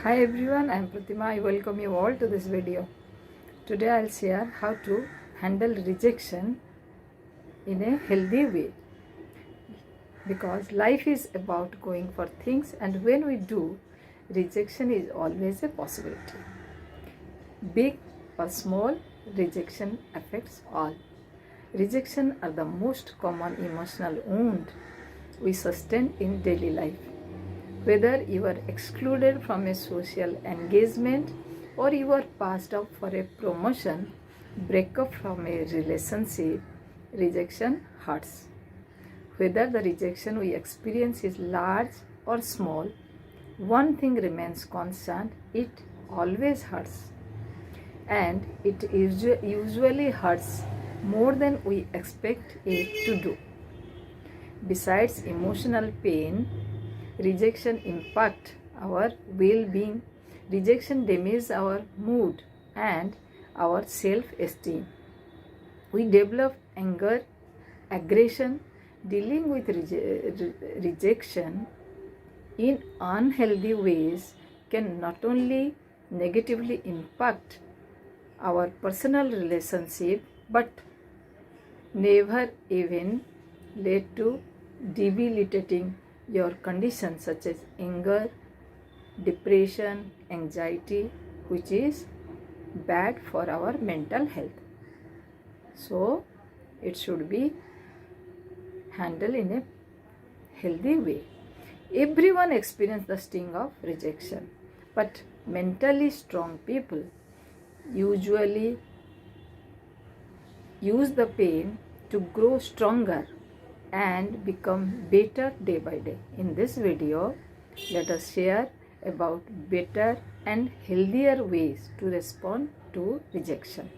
Hi everyone, I am Pratima. I welcome you all to this video. Today I'll share how to handle rejection in a healthy way, because life is about going for things, and when we do, rejection is always a possibility. Big or small, rejection affects all. Rejection are the most common emotional wound we sustain in daily life. Whether you are excluded from a social engagement or you are passed up for a promotion, breakup from a relationship, rejection hurts. Whether the rejection we experience is large or small, one thing remains constant: it always hurts. And it usually hurts more than we expect it to do. Besides emotional pain, rejection impacts our well-being. Rejection damages our mood and our self-esteem. We develop anger, aggression. Dealing with rejection in unhealthy ways can not only negatively impact our personal relationship but never even lead to debilitating your conditions such as anger, depression, anxiety, which is bad for our mental health. So it should be handled in a healthy way. Everyone experiences the sting of rejection, but mentally strong people usually use the pain to grow stronger and become better day by day. In this video, let us share about better and healthier ways to respond to rejection.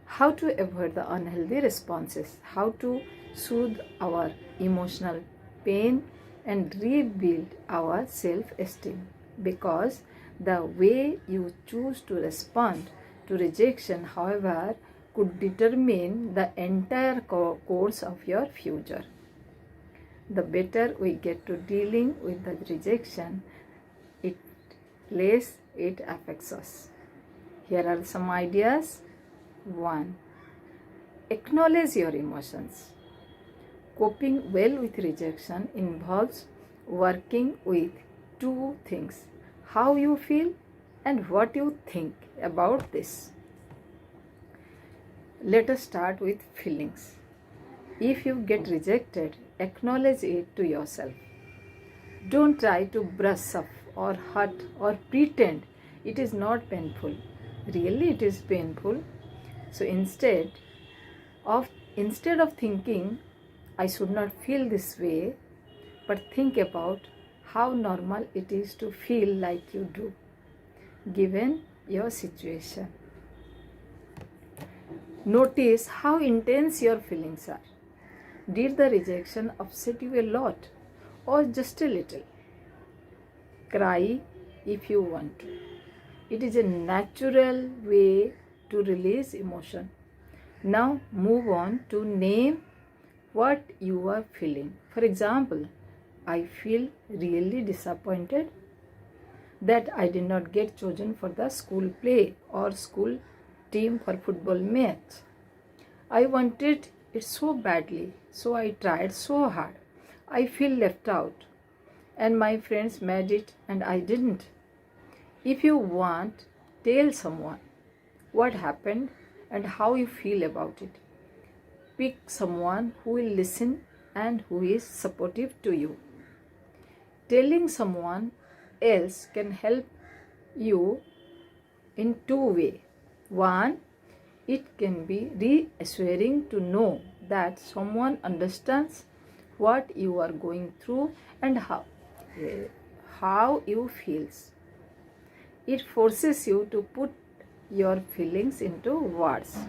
How to avoid the unhealthy responses, how to soothe our emotional pain and rebuild our self-esteem. Because the way you choose to respond to rejection, however, could determine the entire course of your future. The better we get to dealing with the rejection, it less it affects us. Here are some ideas. 1. Acknowledge your emotions. Coping well with rejection involves working with two things: how you feel and what you think about this. Let us start with feelings. If you get rejected, acknowledge it to yourself. Don't try to brush up or hurt or pretend it is not painful. Really, it is painful. So instead of thinking, I should not feel this way, but think about how normal it is to feel like you do, given your situation. Notice how intense your feelings are. Did the rejection upset you a lot or just a little? Cry if you want to. It is a natural way to release emotion. Now move on to name what you are feeling. For example, I feel really disappointed that I did not get chosen for the school play or school team for football match. I wanted it so badly, so I tried so hard. I feel left out and my friends made it and I didn't. If you want, tell someone what happened and how you feel about it. Pick someone who will listen and who is supportive to you. Telling someone else can help you in two ways. One, it can be reassuring to know that someone understands what you are going through and how you feel. It forces you to put your feelings into words.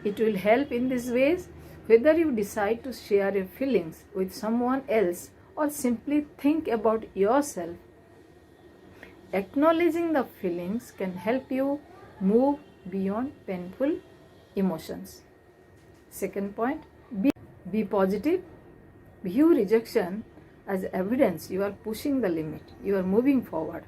It will help in these ways whether you decide to share your feelings with someone else or simply think about yourself. Acknowledging the feelings can help you move beyond painful emotions. Second point, be positive. View rejection as evidence you are pushing the limit, you are moving forward.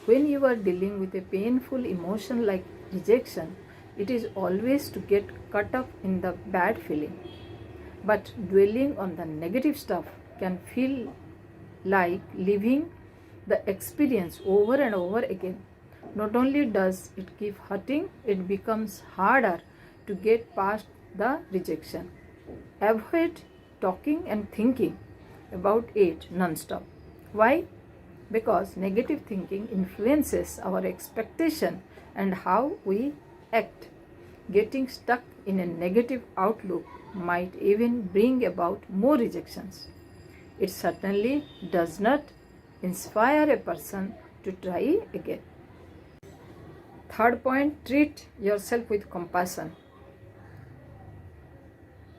When you are dealing with a painful emotion like rejection, it is always to get caught up in the bad feeling. But dwelling on the negative stuff can feel like living the experience over and over again. Not only does it keep hurting, it becomes harder to get past the rejection. Avoid talking and thinking about it non-stop. Why? Because negative thinking influences our expectation and how we act. Getting stuck in a negative outlook might even bring about more rejections. It certainly does not inspire a person to try again. Third point, treat yourself with compassion.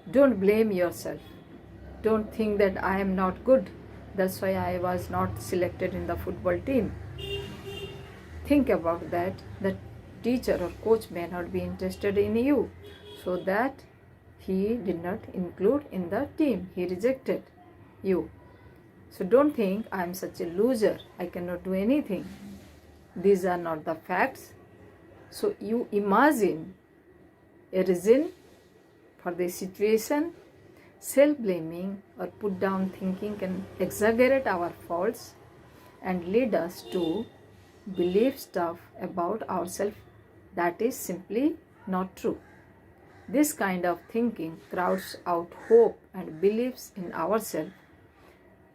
Don't blame yourself. Don't think that I am not good, that's why I was not selected in the football team. Think about that. The teacher or coach may not be interested in you, so that he did not include in the team. He rejected you. So don't think I am such a loser, I cannot do anything. These are not the facts. So you imagine a reason for the situation. Self-blaming or put-down thinking can exaggerate our faults and lead us to believe stuff about ourselves that is simply not true. This kind of thinking crowds out hope and beliefs in ourselves,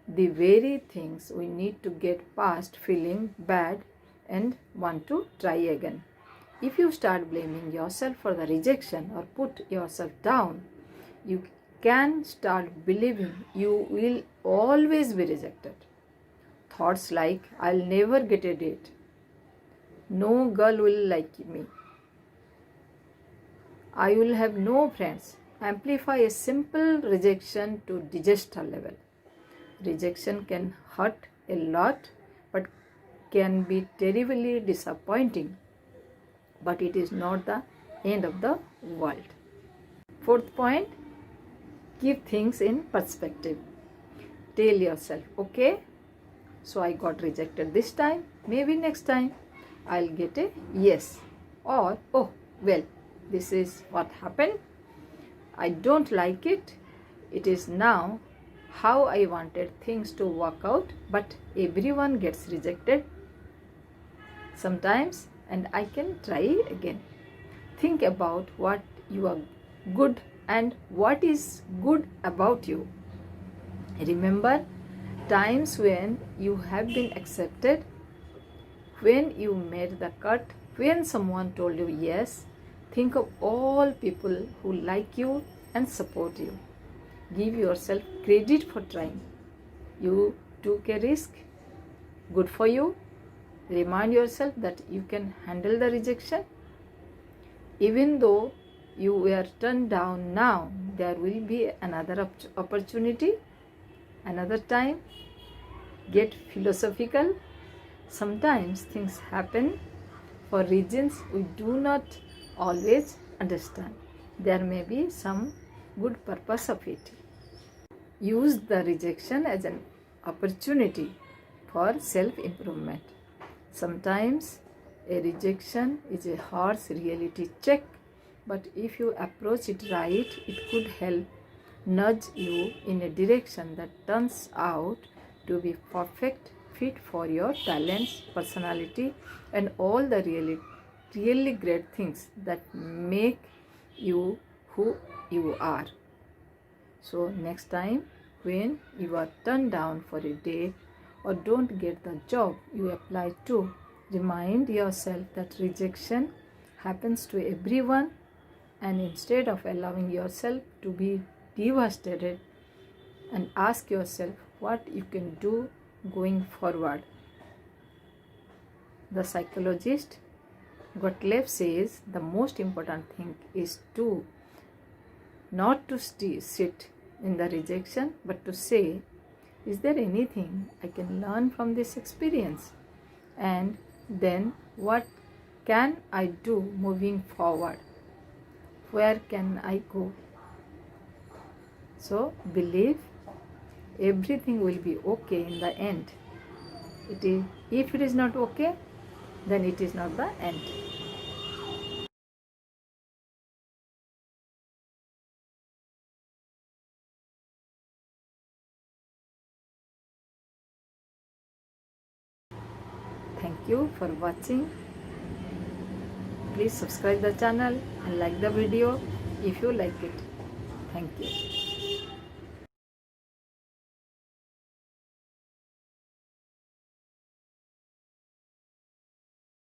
the very things we need to get past feeling bad and want to try again. If you start blaming yourself for the rejection or put yourself down, you can start believing you will always be rejected. Thoughts like, I'll never get a date, no girl will like me, I will have no friends, amplify a simple rejection to disaster level. Rejection can hurt a lot, but can be terribly disappointing. But it is not the end of the world. Fourth point, keep things in perspective. Tell yourself, okay, so I got rejected this time, maybe next time I'll get a yes. Or, oh, well, this is what happened. I don't like it. It is now how I wanted things to work out, but everyone gets rejected sometimes and I can try again. Think about what you are good and what is good about you. Remember times when you have been accepted, when you made the cut, when someone told you yes. Think of all people who like you and support you. Give yourself credit for trying. You took a risk. Good for you. Remind yourself that you can handle the rejection. Even though you were turned down now, there will be another opportunity, another time. Get philosophical. Sometimes things happen for reasons we do not always understand. There may be some good purpose of it. Use the rejection as an opportunity for self-improvement. Sometimes a rejection is a harsh reality check, but if you approach it right, it could help nudge you in a direction that turns out to be perfect fit for your talents, personality, and all the really great things that make you who you are. So next time when you are turned down for a date or don't get the job you apply to, remind yourself that rejection happens to everyone, and instead of allowing yourself to be devastated, and ask yourself what you can do going forward. The psychologist Gottlieb says the most important thing is to not to sit in the rejection, but to say, is there anything I can learn from this experience? And then what can I do moving forward? Where can I go? So believe everything will be okay in the end. If it is not okay, then it is not the end. Thank you for watching. Please subscribe the channel and like the video if you like it. Thank you.